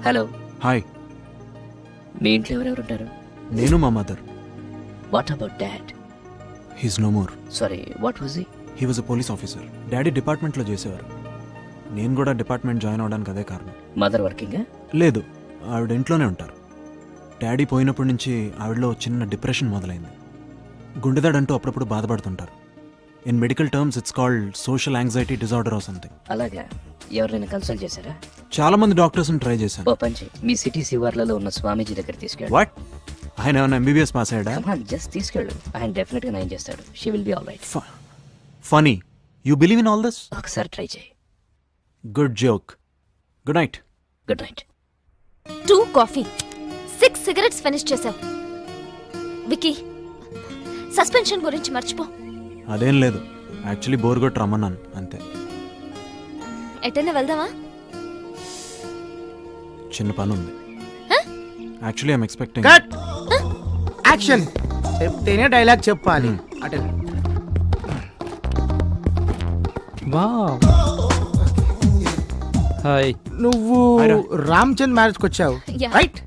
Hello, hi. మీ ఇంట్లో ఎవరెవరు ఉంటారు? నేను మా mother. What about dad? He's no more. Sorry, what was he was a police officer. Daddy డిపార్ట్మెంట్లో చేసేవారు. నేను కూడా డిపార్ట్మెంట్ జాయిన్ అవ్వడానికి అదే కారణం. మదర్ వర్కింగా? లేదు, ఆవిడ ఇంట్లోనే ఉంటారు. డాడీ పోయినప్పటి నుంచి ఆవిడలో చిన్న డిప్రెషన్ మొదలైంది. గుండెదాడంటూ అప్పుడప్పుడు బాధపడుతుంటారు. In medical terms it's called social anxiety disorder or something. అలాగా, ఎవరైనా కన్సల్ట్ చేశారా? చాలా మంది డాక్టర్స్ని ట్రై చేశాను. ఓ పంచి, మీ సిటీ శివార్లలో ఉన్న స్వామీజీ దగ్గర తీసుకెళ్ళు. వాట్? ఆయన ఏమైనా ఎంబీబీఎస్ పాస్ అయ్యాడా? జస్ట్ తీసుకెళ్ళు, ఆయన డెఫినెట్ గా నయం చేస్తాడు. She will be all right. Funny. You believe in all this? ఒకసారి ట్రై చేయి. Good joke. Good night. Good night. 2 coffee, 6 cigarettes finish చేసావు. వికీ, సస్పెన్షన్ గురించి మర్చిపో. అదేం లేదు, యాక్చువల్లీ బోర్ కొట్టి రమ్మన్నాను అంతే. ఎటైనా వెళ్దామా? చిన్న పని ఉంది. Actually I'm expecting. Cut. Action. చెప్తేనే డైలాగ్ చెప్పాలి. అటే వావ్. హాయ్. నువ్వు Hi రా. రామ్ చంద్ మ్యారేజ్కి వచ్చావు Yeah. Right?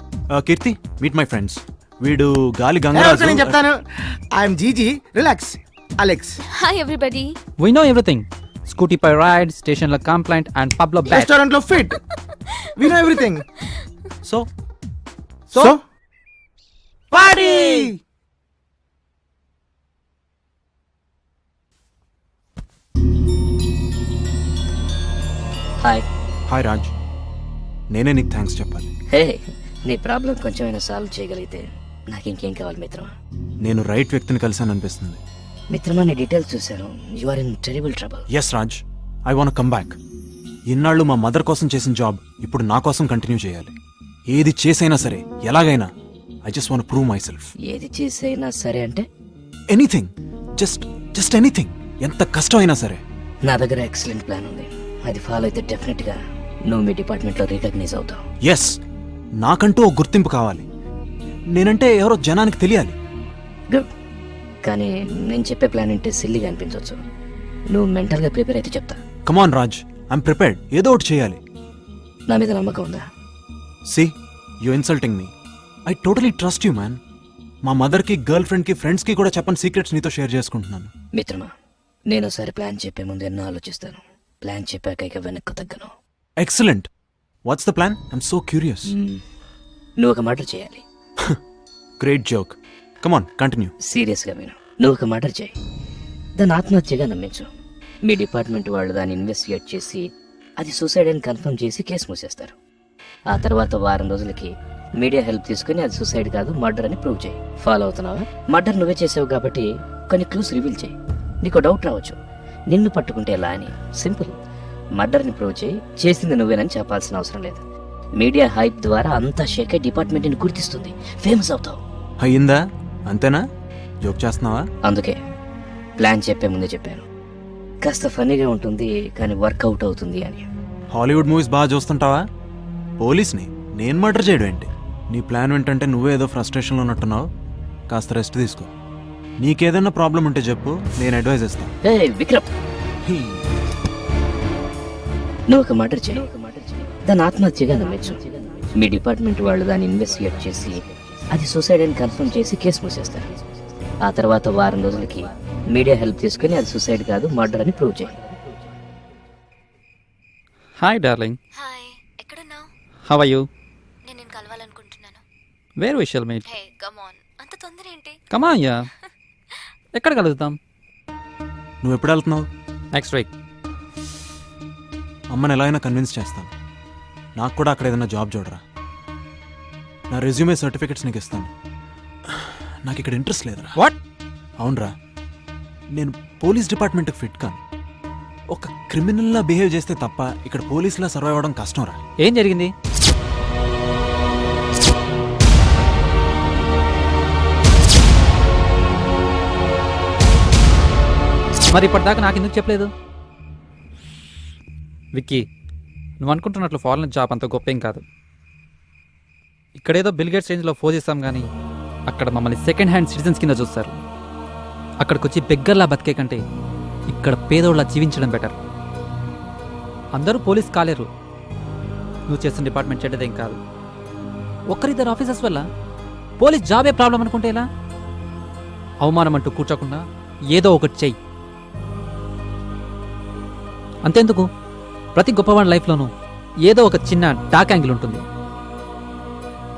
Keerthi, meet my friends. వీడు గాలి నేను గంగరాజు. చెప్తాను. I'm GG. Relax. Alex. Hi everybody. We know everything. Scooty pie ride, station la complaint and Pablo bat. Restaurant లో fit. We know everything. So so party. Hi. Hi Raj. నేనే నీకు thanks చెప్పాలి. హే, నీ problem కొంచెమైనా solve చేయగలిగితే నాకు ఇంకేం కావాలి మిత్రమా. నేను రైట్ వ్యక్తిని కలిసాను అనిపిస్తుంది. మిత్రమా, నీ డీటెయిల్స్ చూశాను. You are in terrible trouble. Yes Raj, I want come back. ఇన్నాళ్ళు మా మదర్ కోసం చేసిన జాబ్ ఇప్పుడు నా కోసం కంటిన్యూ చేయాలి. ఏది చేసైనా సరే, ఎలాగైనా. I just want prove my self. ఏది చేసైనా సరే అంటే? Anything, just anything. ఎంత కష్టమైనా సరే. నా దగ్గర ఎక్సలెంట్ ప్లాన్ ఉంది. అది ఫాలో అయితే డెఫినెట్ గా నువ్వు మీ డిపార్ట్మెంట్ లో రికగ్నైజ్ అవుతావు. ఎస్, నాకంటూ ఒక గుర్తింపు కావాలి. నేనంటే ఎవరో జనానికి తెలియాలి. గుడ్. కానీ నేను చెప్పే ప్లాన్ అంటే సిల్లీగా అనిపించవచ్చు. నువ్వు మెంటల్ గా ప్రిపేర్ అయితే చెప్తా. Come on Raj, I'm prepared. ఏదో ఒకటి చేయాలి. నా మీద నమ్మకం ఉందా? See, you insulting me. I totally trust you man. మా మదర్కి, గర్ల్ ఫ్రెండ్కి, ఫ్రెండ్స్కి కూడా చెప్పని సీక్రెట్స్ నీతో షేర్ చేసుకుంటున్నాను. మిత్రమా, నేను ఒకసారి ప్లాన్ చెప్పే ముందు ఎన్నో ఆలోచిస్తాను. ప్లాన్ చెప్పాక ఇక వెనక్కు తగ్గను. Excellent. What's the plan? I'm so curious. నువ్వు ఒక మర్డర్ చేయాలి. Great joke. Come on, continue. Serious గా విను. నువ్వు ఒక మర్డర్ చేయి, దాన్ని ఆత్మహత్యగా నమ్మించు. మీ డిపార్ట్మెంట్ వాళ్ళు దాన్ని ఇన్వెస్టిగేట్ చేసి అది సూసైడ్ అని కన్ఫర్మ్ చేసి కేసు మూసేస్తారు. ఆ తర్వాత వారం రోజులకి మీడియా హెల్ప్ తీసుకుని అది సూసైడ్ కాదు మర్డర్ అని ప్రూవ్ చేయి. ఫాలో అవుతున్నావా? మర్డర్ నువ్వే చేసావు కాబట్టి కొన్ని క్లూస్ రివీల్ చేయి. నీకు డౌట్ రావచ్చు, నిన్ను పట్టుకుంటే ఎలా అని. సింపుల్. మర్డర్ని ప్రూవ్ చేయి, చేసింది నువ్వేనని చెప్పాల్సిన అవసరం లేదు. మీడియా హైప్ ద్వారా అంతా షేక్ అయి డిపార్ట్మెంట్ని గుర్తిస్తుంది. ఫేమస్ అవుతావు. అయ్యిందా? అంతేనా? జోక్ చేస్తున్నావా? అందుకే ప్లాన్ చెప్పే ముందే చెప్పాను. కాస్త ఫన్నీగా ఉంటుంది కానీ వర్కౌట్ అవుతుంది అని. హాలీవుడ్ మూవీస్ బాగా చూస్తుంటావా? పోలీస్ని నేను మర్డర్ చేయడం ఏంటి? నీ ప్లాన్ ఏంటంటే నువ్వేదో ఫ్రస్ట్రేషన్లో ఉన్నట్టున్నావు. కాస్త రెస్ట్ తీసుకో. నీకేదైనా ప్రాబ్లం ఉంటే చెప్పు, నేను అడ్వైజ్ ఇస్తాను. హే విక్రమ్, నువ్వు ఒక మర్డర్ చేయి, దాన్ని ఆత్మహత్యగా నమ్మించు. మీ డిపార్ట్మెంట్ వాళ్ళు దాన్ని ఇన్వెస్టిగేట్ చేసి అది సూసైడ్ అని కన్ఫర్మ్ చేసి కేసు మూసేస్తారు. ఆ తర్వాత వారం రోజులకి మీడియా హెల్ప్ తీసుకుని అది సూసైడ్ కాదు మర్డర్ అని ప్రూవ్ చేయి. Hi darling. హాయ్, ఎక్కడున్నావు? How are you? నేను నిన్ను కలవాలనుకుంటున్నాను. Where we shall meet? Hey come on, అంత తొందర ఏంటి? Come on yeah. ఎక్కడ కలుద్దాం? నువ్వు ఎప్పుడు వెళ్తున్నావు? Next week. అమ్మని ఎలా అయినా కన్విన్స్ చేస్తాను. నాకు కూడా అక్కడ ఏదైనా జాబ్ చూడరా. నా రెజ్యూమే, సర్టిఫికెట్స్ నీకు ఇస్తాను. నాకు ఇక్కడ ఇంట్రెస్ట్ లేదురా. వాట్? అవునరా, నేను పోలీస్ డిపార్ట్మెంట్కి ఫిట్ కాను. ఒక క్రిమినల్లా బిహేవ్ చేస్తే తప్ప ఇక్కడ పోలీసులా సర్వైవ్ అవ్వడం కష్టంరా. ఏం జరిగింది? మరి ఇప్పటిదాకా నాకు ఎందుకు చెప్పలేదు? విక్కీ, నువ్వు అనుకుంటున్నట్లు ఫారెన్ జాబ్ అంత గొప్ప ఏం కాదు. ఇక్కడేదో బిల్గేట్స్ రేంజ్లో ఫోజ్ చేస్తాం కానీ అక్కడ మమ్మల్ని సెకండ్ హ్యాండ్ సిటిజన్స్ కింద చూస్తారు. అక్కడికి వచ్చి బెగ్గర్లా బతికే కంటే ఇక్కడ పేదోళ్ళ జీవించడం బెటర్. అందరూ పోలీస్ కాలేరు, నువ్వు చేస్తున్న డిపార్ట్మెంట్ చెడ్డదేం కాదు. ఒక్కరిద్దరు ఆఫీసర్స్ వల్ల పోలీస్ జాబే ప్రాబ్లం అనుకుంటే ఎలా? అవమానం అంటూ కూర్చోకుండా ఏదో ఒకటి చెయ్యి. అంతెందుకు, ప్రతి గొప్పవాడి లైఫ్లోనూ ఏదో ఒక చిన్న డాక్ యాంగిల్ ఉంటుంది.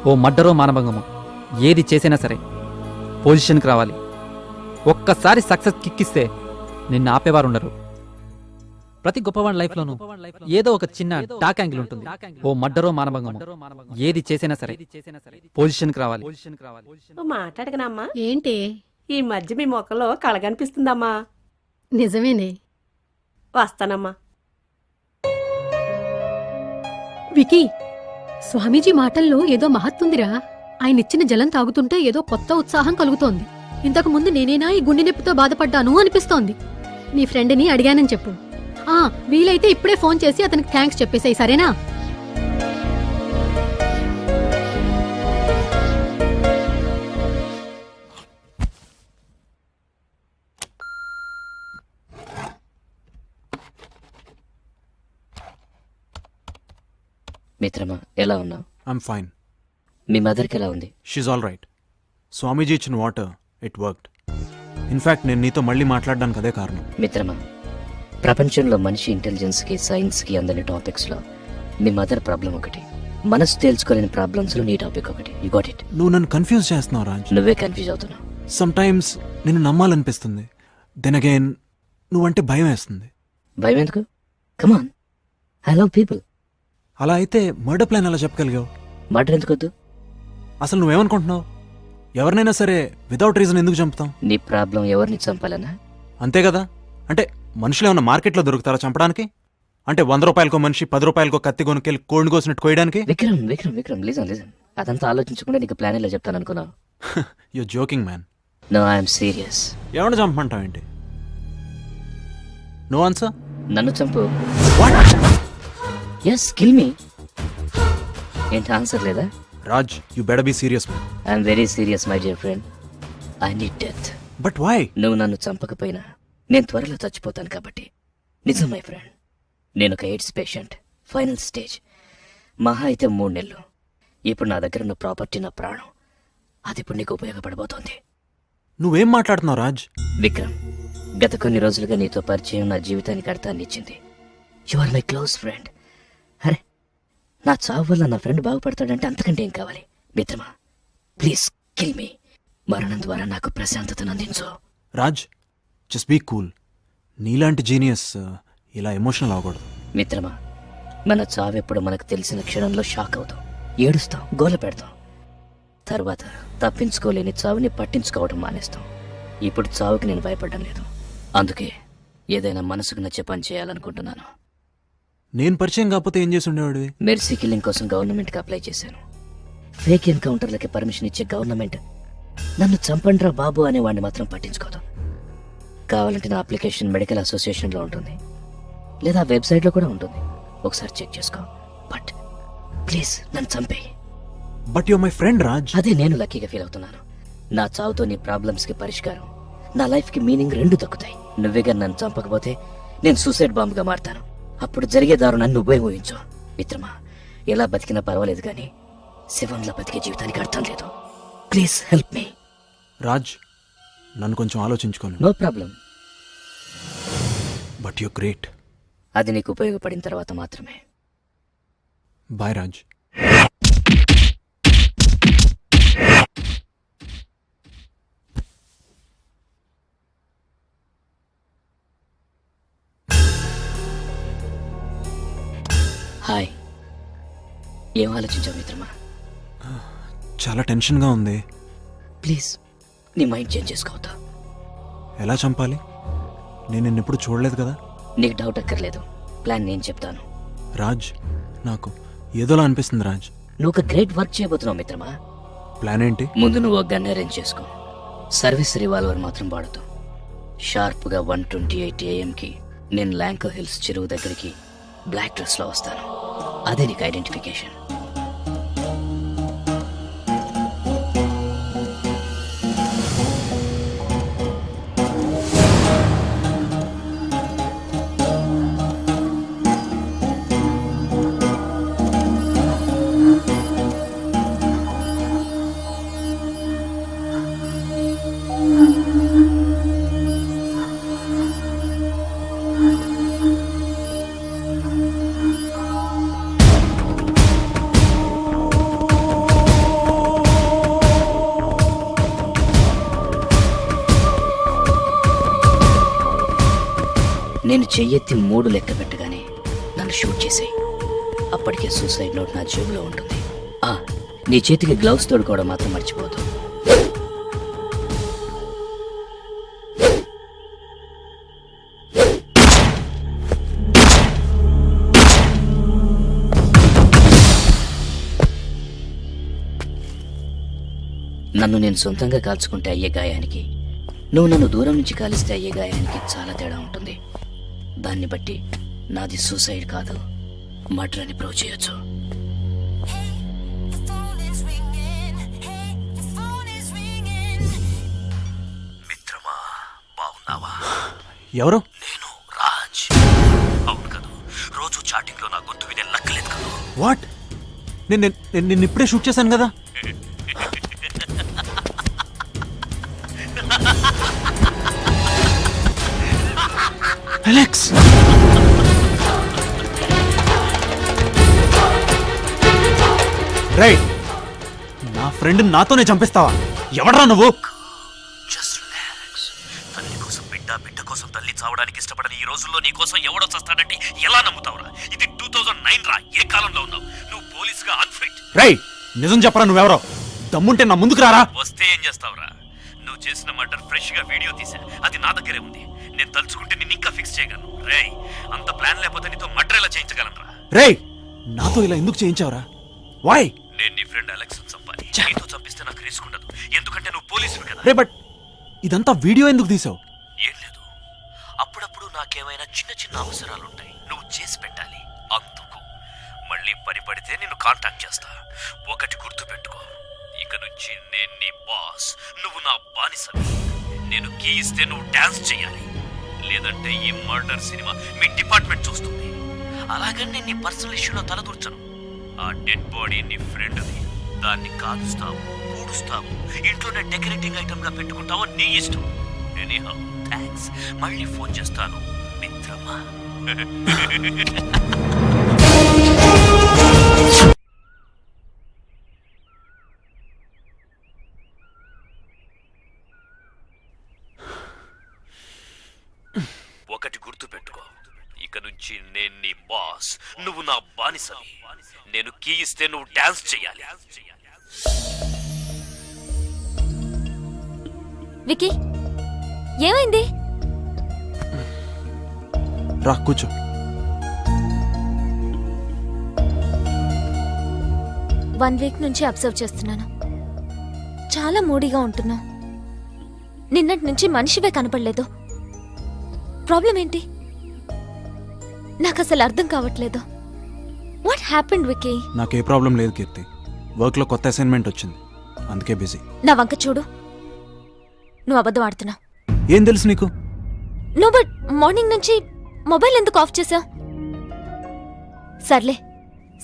ఓ మర్డరో మానభంగమో ఏది చేసినా సరే పొజిషన్కి రావాలి. ఒక్కసారి సక్సెస్ కిక్కిస్తే నిన్ను ఆపేవారు ఉండరు. ప్రతి గొప్పవాడి లైఫ్లోనూ ఏదో ఒక చిన్న డాక్ యాంగిల్ ఉంటుంది. ఓ మర్డరో మానభంగమో ఏది చేసినా సరే పొజిషన్కి రావాలి. నువ్వు మాట్లాడగనమ్మా. ఏంటి? ఈ మధ్య మీ మొక్కలో కళ కనిపిస్తుందమ్మా. నిజమేనే. వస్తానమ్మా. వికీ, స్వామీజీ మాటల్లో ఏదో మహత్తుందిరా. ఆయన ఇచ్చిన జలం తాగుతుంటే ఏదో కొత్త ఉత్సాహం కలుగుతోంది. ఇంతకు ముందు నేనేనా ఈ గుండె నొప్పితో బాధపడ్డాను అనిపిస్తోంది. నీ ఫ్రెండ్ని అడిగానని చెప్పు. వీలైతే ఇప్పుడే ఫోన్ చేసి అతనికి థ్యాంక్స్ చెప్పేసాయి, సరేనా? మిత్రమా, ఎలా ఉన్నావు? I'm fine. మీ మదర్కి ఎలా ఉంది? She's all right. స్వామీజీ ఇచ్చిన వాటర్ ఇట్ వర్క్డ్. ఇన్ఫ్యాక్ట్ నేను నీతో మళ్ళీ మాట్లాడడానికి అదే కారణం. మిత్రమా, ప్రపంచంలో మనిషి ఇంటెలిజెన్స్కి సైన్స్కి అందని టాపిక్స్లో మీ మదర్ ప్రాబ్లం ఒకటి, మనసు తేల్చుకోలేని ప్రాబ్లమ్స్లో నీ టాపిక్ ఒకటి. You got it. నువ్వు నన్ను కన్ఫ్యూజ్ చేస్తున్నావు రాజ్. నువ్వే కన్ఫ్యూజ్ అవుతున్నావు. సమ్ టైమ్స్ నిన్ను నమ్మాలనిపిస్తుంది, దెన్ అగైన్ నువ్వంటే భయం వేస్తుంది. భయం ఎందుకు? కమాన్, ఐ లవ్ పీపుల్. అలా అయితే మర్డర్ ప్లాన్ ఎలా చెప్పగలిగావు? మర్డర్ ఎందుకొద్దు? అసలు నువ్వేమనుకుంటున్నావు? ఎవరినైనా సరే వితౌట్ రీజన్ ఎందుకు చంపుతాం? నీ ప్రాబ్లం ఎవరిని చంపాలనా? అంతే కదా. అంటే మనుషులు ఏమన్నా మార్కెట్లో దొరుకుతారా చంపడానికి? అంటే 100 రూపాయలకో మనిషి 10 రూపాయలకో కత్తి కొనుక్కెళ్ళి కోడిని కోసినట్టు కోయడానికి? విక్రమ్ విక్రమ్ విక్రమ్ లిజన్ లిజన్, అదంతా ఆలోచించకుండా నీకు ప్లాన్ ఇలా చెప్తాను అనుకున్నావు. You joking man. No, I'm serious. ఎవరిని చంపమంటావేంటి? No answer. నన్ను చంపు. Yes, kill me. ఏంటి ఆన్సర్ లేదా? Raj, you better be serious man. I'm very serious my dear friend. I need death. But why? నువ్వు నన్ను చంపకపోయినా నేను త్వరలో చచ్చిపోతాను కాబట్టి. నిజం మై ఫ్రెండ్, నేను ఒక ఎయిడ్స్ పేషెంట్, ఫైనల్ స్టేజ్. మహా అయితే 3 నెలలు. ఇప్పుడు నా దగ్గర ఉన్న ప్రాపర్టీ నా ప్రాణం. అది ఇప్పుడు నీకు ఉపయోగపడబోతోంది. నువ్వేం మాట్లాడుతున్నావు రాజ్? విక్రమ్, గత కొన్ని రోజులుగా నీతో పరిచయం నా జీవితానికి అర్థాన్ని ఇచ్చింది. You are my close friend. అరే, నా చావు వల్ల నా ఫ్రెండ్ బాగుపడతాడంటే అంతకంటే ఏం కావాలి? మిత్రమా, ప్లీజ్ కిల్ మీ. మరణం ద్వారా నాకు ప్రశాంతతను అందించు. Raj, just be cool. నీలాంటి జీనియస్ ఇలా ఎమోషనల్ అవ్వకూడదు. మిత్రమా, మన చావెప్పుడు మనకు తెలిసిన క్షణంలో షాక్ అవుతాం, ఏడుస్తాం, గోల పెడతాం. తర్వాత తప్పించుకోలేని చావుని పట్టించుకోవడం మానేస్తాం. ఇప్పుడు చావుకి నేను భయపడడం లేదు. అందుకే ఏదైనా మనసుకు నచ్చే పని చేయాలనుకుంటున్నాను. నేను పరిచయం కాకపోతే ఏం చేసి ఉండేవాడివి? మెర్సీ కిల్లింగ్ కోసం గవర్నమెంట్కి అప్లై చేశాను. ఫేక్ ఎన్కౌంటర్లకి పర్మిషన్ ఇచ్చే గవర్నమెంట్ నన్ను చంపండ్రా బాబు అనేవాడిని మాత్రం పట్టించుకోదు. కావాలంటే నా అప్లికేషన్ మెడికల్ అసోసియేషన్లో ఉంటుంది, లేదా వెబ్సైట్లో కూడా ఉంటుంది. ఒకసారి చెక్ చేసుకో. బట్ ప్లీజ్ నన్ను చంపేయి. But you my friend Raj. అదే నేను లక్కీగా ఫీల్ అవుతున్నాను. నా చావుతో నీ ప్రాబ్లమ్స్కి పరిష్కారం, నా లైఫ్కి మీనింగ్ 2 దక్కుతాయి. నువ్వేగా నన్ను చంపకపోతే నేను సూసైడ్ బాంబుగా మారతాను. అప్పుడు జరిగే దారుణాన్ని నువ్వే ఊహించు. మిత్రమా, ఎలా బతికినా పర్వాలేదు కానీ శివంలా బతికే జీవితానికి అర్థం లేదు. Please help me. రాజ్, నన్ను కొంచెం ఆలోచించుకోను. No problem. But you great. అది నీకు ఉపయోగపడిన తర్వాత మాత్రమే. బాయ్ రాజ్. హాయ్. ఏం ఆలోచించావు మిత్రమా? చాలా టెన్షన్గా ఉంది. ప్లీజ్ నీ మైండ్ చేంజ్ చేసుకోవద్దా? ఎలా చంపాలి? నేను నిన్నెప్పుడు చూడలేదు కదా. నీకు డౌట్ అక్కర్లేదు, ప్లాన్ నేను చెప్తాను. రాజ్, నాకు ఏదోలా అనిపిస్తుంది రాజ్. నువ్వు ఒక గ్రేట్ వర్క్ చేయబోతున్నావు మిత్రమా. ప్లాన్ ఏంటి? ముందు నువ్వు ఒక గన్ అరేంజ్ చేసుకో. సర్వీస్ రివాల్వర్ మాత్రం వాడుతూ షార్ప్గా 1:28 AM నేను ల్యాంకో హిల్స్ చెరువు దగ్గరికి బ్లాక్ డ్రెస్లో వస్తాను. అదే నీకు ఐడెంటిఫికేషన్. నేను చెయ్యెత్తి 3 లెక్క పెట్టగానే నన్ను షూట్ చేసాయి. అప్పటికే సూసైడ్ నోట్ నా జేబులో ఉంటుంది. నీ చేతికి గ్లౌస్ తోడుకోవడం మాత్రం మర్చిపోదు. నన్ను నేను సొంతంగా కాల్చుకుంటే అయ్యే గాయానికి, నువ్వు నన్ను దూరం నుంచి కాలిస్తే అయ్యే గాయానికి చాలా తేడా ఉంటుంది. దాన్ని బట్టి నాది సూసైడ్ కాదు, మర్డర్ అని ప్రూవ్ చేయొచ్చు. మిత్రమా, బాగున్నావా? ఎవరు? నేను రాజ్. అవును కదా, రోజు చాటింగ్ లో నా గొంతు వినే లక్కలేదు కదా. వాట్? నేను ఇప్పుడే షూట్ చేశాను కదా. అలెక్స్, రేయ్, నా ఫ్రెండ్ నాతోనే చంపిస్తావా? ఎవడ్రా నువ్వు? Just relax. తల్లి కోసం బిడ్డ, బిడ్డ కోసం తల్లి చావడానికి ఇష్టపడని ఈ రోజుల్లో నీ కోసం ఎవడో చస్తాడంటే ఎలా నమ్ముతావురా? ఇది 2009 రా. ఏ కాలంలో ఉన్నావు నువ్వు? పోలీసుగా అన్ఫిట్. రేయ్, నిజం చెప్పరా, నువ్వెవరో? దమ్ముంటే నా ముందుకు రారా. వస్తే ఏం చేస్తావురా? నువ్వు చేసిన మర్డర్ ఫ్రెష్ గా వీడియో తీసా, అది నా దగ్గరే ఉంది. నేను తలుచుకుంటే నిన్ను ఇంకా ఫిక్స్ చేయగలను. రేయ్, అంత ప్లాన్ లేకపోతే నీతో మర్డర్ ఎలా చేయించగలనరా? రేయ్, నాతో ఇలా ఎందుకు చేయించావురా? వై? నేను నీ ఫ్రెండ్ అలెక్స్ చంపాలి. నీతో చంపిస్తే నాకు రిస్క్ ఉండదు, ఎందుకంటే నువ్వు పోలీసువి కదా. రే, బట్ ఇదంతా వీడియో ఎందుకు తీసావు? ఏం లేదు, అప్పుడప్పుడు నాకేమైనా చిన్న చిన్న అవసరాలుంటాయి, నువ్వు చేసి పెట్టాలి. అందుకు మళ్ళీ పని పడితే నిన్ను కాంటాక్ట్ చేస్తా. ఒకటి గుర్తు పెట్టుకో, ఇక నుంచి నేను నీ బాస్, నువ్వు నా బానిసవి. నేను కీ ఇస్తే నువ్వు డాన్స్ చేయాలి, లేదంటే ఈ మర్డర్ సినిమా మీ డిపార్ట్మెంట్ చూస్తుంది. అలాగని నేను నీ పర్సనల్ ఇష్యూలో తలదూర్చను. ఆ డెడ్ బాడీ నీ ఫ్రెండ్ది, దాన్ని కాలుస్తావు, పూడుస్తావు, ఇంట్లోనే డెకరేటింగ్ ఐటమ్ గా పెట్టుకుంటావో నీ ఇష్టం. Anyhow, thanks. మళ్ళీ ఫోన్ చేస్తాను మిత్రమా. ఒకటి గుర్తు పెట్టుకో, ఇక నుంచి నేను నీ బాస్, నువ్వు నా బానిసవి. నేను కీ ఇస్తే నువ్వు డాన్స్ చేయాలి. వికీ, ఏమైంది? రా, కూర్చో. వన్ వీక్ నుంచి అబ్జర్వ్ చేస్తున్నాను, చాలా మూడీగా ఉంటున్నావు. నిన్నటి నుంచి మనిషివే కనపడలేదు. ప్రాబ్లం ఏంటి? నాకు అసలు అర్థం కావట్లేదు. What happened Vicky? నాకే ప్రాబ్లం లేదు కీర్తి. వర్క్లో కొత్త అసైన్మెంట్ వచ్చింది, అందుకే బిజీ. నా వంక చూడు, నువ్వు అబద్ధం ఆడుతున్నావు. ఏం తెలుసు నీకు? నో, బట్ మార్నింగ్ నుంచి మొబైల్ ఎందుకు ఆఫ్ చేసావు? సర్లే,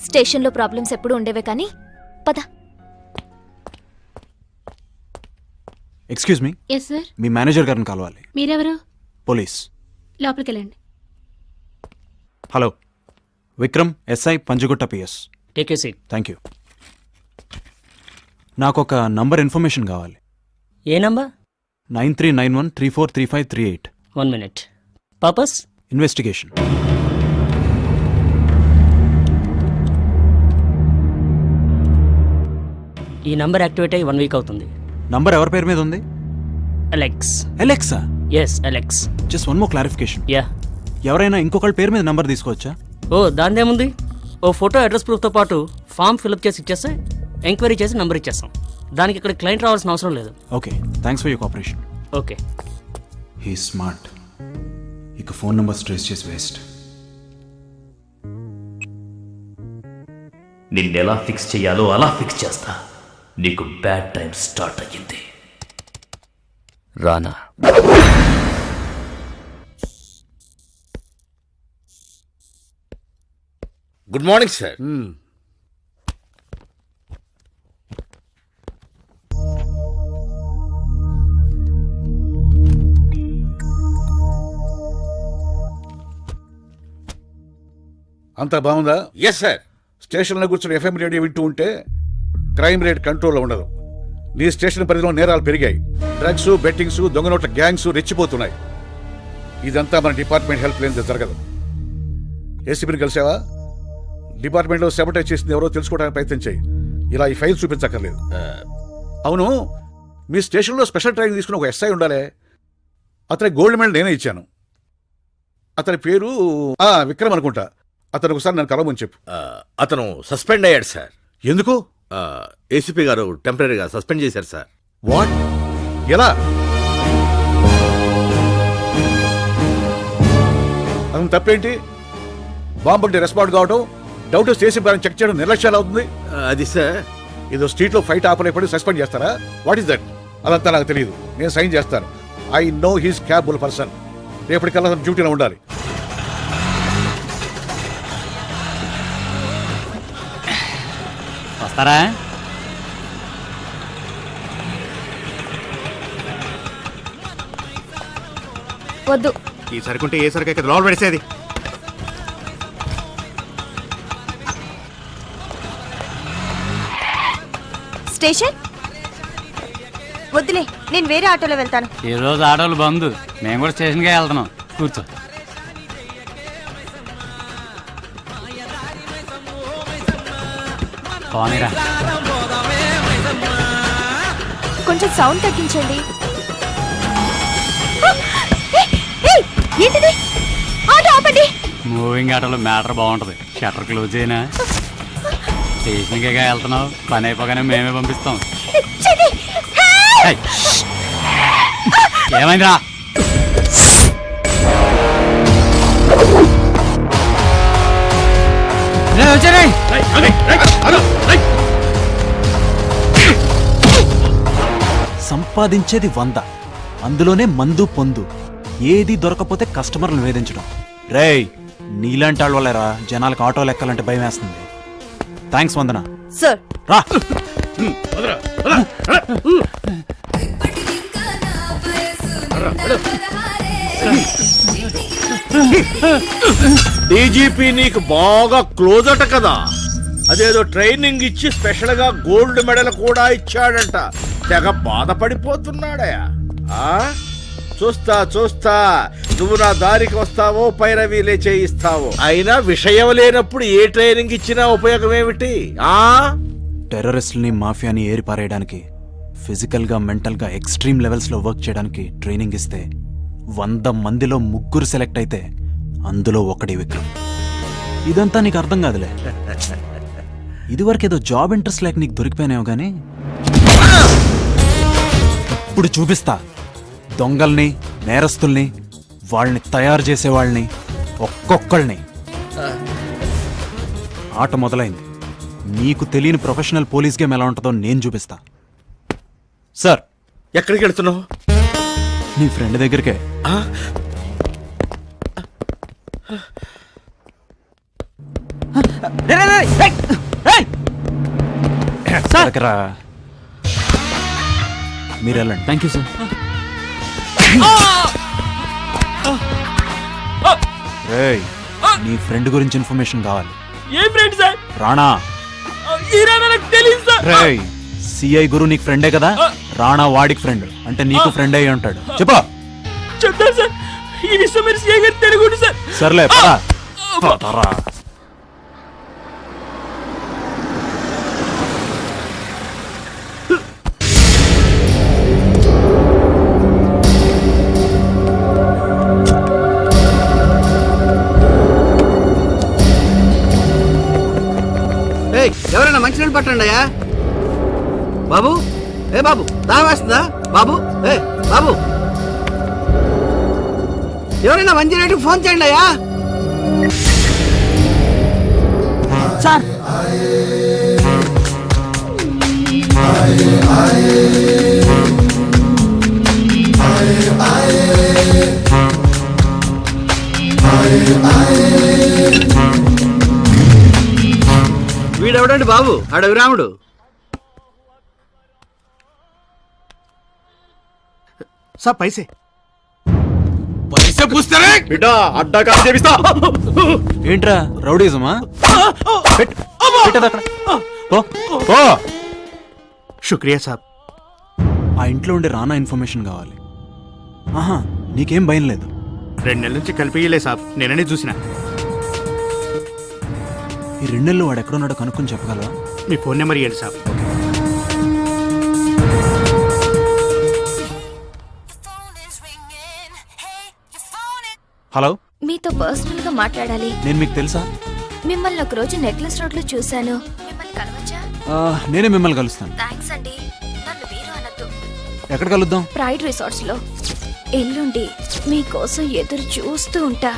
స్టేషన్లో ప్రాబ్లమ్స్ ఎప్పుడు ఉండేవే కానీ పద. Excuse me, yes sir. మీ మేనేజర్ గారిని కలవాలి. మీరెవరు? పోలీస్. లోపలికి వెళ్ళండి. Hello, Vikram, SI, Panjagutta PS. Take a seat. Thank you. నాకు ఒక నంబర్ ఇన్ఫర్మేషన్ కావాలి. A number? 9391343538. 1 minute. Purpose? Investigation. ఈ నంబర్ యాక్టివేట్ అయ్యి 1 వీక్ అవుతుంది. నంబర్ ఎవరి పేరు మీద ఉంది? Alex. Alexa? Yes, Alex. Just one more clarification. Yeah. ఎవరైనా ఇంకొకళ్ళ పేరు మీద నంబర్ తీసుకోవచ్చా? ఓ, దానిదేముంది. ఓ ఫోటో, అడ్రస్ ప్రూఫ్తో పాటు ఫామ్ ఫిల్అప్ చేసి ఇచ్చేస్తే ఎంక్వైరీ చేసి నంబర్ ఇచ్చేస్తాం. దానికి ఇక్కడ క్లయింట్ రావాల్సిన అవసరం లేదు. Okay, thanks for your cooperation. Okay. He smart. ఇక ఫోన్ నంబర్స్ ట్రేస్ చేసి వేస్ట్. నిన్నెలా ఫిక్స్ చేయాలో అలా ఫిక్స్ చేస్తా. నీకు బ్యాడ్ టైం స్టార్ట్ అయ్యింది. రానా? Good morning sir. అంతా బాగుందా? Yes sir. స్టేషన్లో కూర్చొని ఎఫ్ఎం రేడియో వింటూ ఉంటే క్రైమ్ రేట్ కంట్రోల్లో ఉండదు. నీ స్టేషన్ పరిధిలో నేరాలు పెరిగాయి. డ్రగ్స్, బెట్టింగ్స్, దొంగ నోట్ల గ్యాంగ్స్ రెచ్చిపోతున్నాయి. ఇదంతా మన డిపార్ట్మెంట్ హెల్ప్ లేనిదే జరగదు. ఏసీపీని కలిసావా? డిపార్ట్మెంట్లో సెబటైజ్ చేసింది ఎవరో తెలుసుకోవడానికి ప్రయత్నం చేయి. ఇలా ఈ ఫైల్ చూపించక్కర్లేదు. అవును, మీ స్టేషన్లో స్పెషల్ ట్రైనింగ్ తీసుకుని ఒక ఎస్ఐ ఉండాలి. అతని గోల్డ్ మెడల్ నేనే ఇచ్చాను. అతని పేరు విక్రమ్ అనుకుంటా. అతను ఒకసారి నన్ను కలవమని చెప్పు. అతను సస్పెండ్ అయ్యాడు సార్. ఎందుకు? ఏసీపీ గారు టెంపరీగా సస్పెండ్ చేశారు సార్. వాట్? ఎలా? అతను తప్పేంటి? బాంబు అంటే రెస్పాండ్ కావడం, డౌట్ స్టేషన్ పైన చెక్ చేయడం నిర్లక్ష్యాలు అవుతుంది. అది సార్, ఏదో స్ట్రీట్లో ఫైట్ ఆపలేపడి సస్పెండ్ చేస్తారా? What is that? అదంతా నాకు తెలియదు. నేను సైన్ చేస్తాను. I know he's capable person. రేపటికల్లా అతను డ్యూటీలో ఉండాలి. వస్తారా? వద్దు. ఈ సరుకుంటే ఏ సరుకు ఇక్కడ లోపల పడేసేది. స్టేషన్ వద్దులే, నేను వేరే ఆటోలో వెళ్తాను. ఈ రోజు ఆటోలు బంద్. మేము కూడా స్టేషన్కే వెళ్తున్నాం. కూర్చో. పోనీరా. కొంచెం సౌండ్ తగ్గించండి. ఏంటిది? ఆటో ఆపండి. మూవింగ్ ఆటోలో మ్యాటర్ బాగుంటది. షట్టర్ క్లోజ్ అయినా స్టేషన్కే వెళ్తున్నావు. పని అయిపోగానే మేమే పంపిస్తాం. ఏయ్! ఏమైందిరా? సంపాదించేది 100, అందులోనే మందు పొందు. ఏది దొరకపోతే కస్టమర్లను వేధించడం. రేయ్, నీలాంటి వాళ్ళ వల్లేరా జనాలకు ఆటోలు ఎక్కాలంటే భయం వేస్తుంది. థ్యాంక్స్ వందన. సార్ రా. డీజీపీ నీకు బాగా క్లోజ్ అట కదా. అదేదో ట్రైనింగ్ ఇచ్చి స్పెషల్ గా గోల్డ్ మెడల్ కూడా ఇచ్చాడంట. తెగ బాధపడిపోతున్నాడయా. చూస్తా చూస్తా నువ్వు నా దారికి వస్తావో పైరవీలే చేయిస్తావో. అయినా విషయం లేనప్పుడు ఏ ట్రైనింగ్ ఇచ్చినా ఉపయోగం ఏమిటి? టెర్రరిస్టుల్ని మాఫియాని ఏరిపారేయడానికి, ఫిజికల్ గా మెంటల్ గా ఎక్స్ట్రీమ్ లెవెల్స్ లో వర్క్ చేయడానికి ట్రైనింగ్ ఇస్తే 100 మందిలో 3 సెలెక్ట్ అయితే అందులో ఒకటి విక్రమ్. ఇదంతా నీకు అర్థం కాదులే. ఇదివరకు ఏదో జాబ్ ఇంట్రెస్ట్ లేక నీకు దొరికిపోయినావు గానీ ఇప్పుడు చూపిస్తా. దొంగల్ని, నేరస్తుల్ని, వాళ్ళని తయారు చేసేవాళ్ళని ఒక్కొక్కళ్ళని. ఆట మొదలైంది. నీకు తెలియని ప్రొఫెషనల్ పోలీస్ గేమ్ ఎలా ఉంటుందో నేను చూపిస్తా. సార్, ఎక్కడికి వెళ్తున్నావు? నీ ఫ్రెండ్ దగ్గరికే. రా. మీరు వెళ్ళండి. Thank you sir. రేయ్, నీ ఫ్రెండ్ గురించి ఇన్ఫర్మేషన్ కావాలి. ఏ ఫ్రెండ్ సార్? రాణా. రేయ్, సిఐ గురు నీకు ఫ్రెండే కదా. రాణా వాడికి ఫ్రెండ్ అంటే నీకు ఫ్రెండ్ అయ్యి ఉంటాడు. చెప్పా. చెప్తాను సార్. ఈ విషయం మీరు సిఐ గారు తెలుగుండి సార్. సర్లే పదరా. ఎవరైనా మంచినీళ్ళు పట్టండి అయ్యా. బాబు, ఏ బాబు, దాహం వేస్తుందా? బాబు, ఏ బాబు, ఎవరైనా మంచినీటికి ఫోన్ చేయండి అయ్యా. సార్, వీడెవడండి బాబు? అడవి రాముడు. సార్ పైసే బిడ్డ అడ్డా కాల్ చేపిస్తా. ఏంట్రా రౌడీజమా? శుక్రియా సాబ్. ఆ ఇంట్లో ఉండే రానా ఇన్ఫర్మేషన్ కావాలి. ఆహా, నీకేం భయం లేదు. 2 నెలల నుంచి కలిపియలే సాబ్, నేననే చూసిన. ఈ 2 నెలలు వాడు ఎక్కడున్నాడో కనుక్కొని చెప్పగలవా? మీ ఫోన్ నెంబర్ ఇవ్వండి సాబ్. హలో, మీతో పర్సనల్ గా మాట్లాడాలి. నేను మీకు తెలుసా? మిమ్మల్ని ఒక రోజు నెక్లెస్ రోడ్ లో చూశాను. మిమ్మల్ని కలవచ్చా? నేనే మిమ్మల్ని కలుస్తాను. థ్యాంక్స్ అండి. నన్ను మీరు అనద్దు. ఎక్కడ కలుద్దాం? ప్రైడ్ రిసార్ట్స్ లో. ఎల్లుండి మీకోసం ఎదురు చూస్తూ ఉంటా.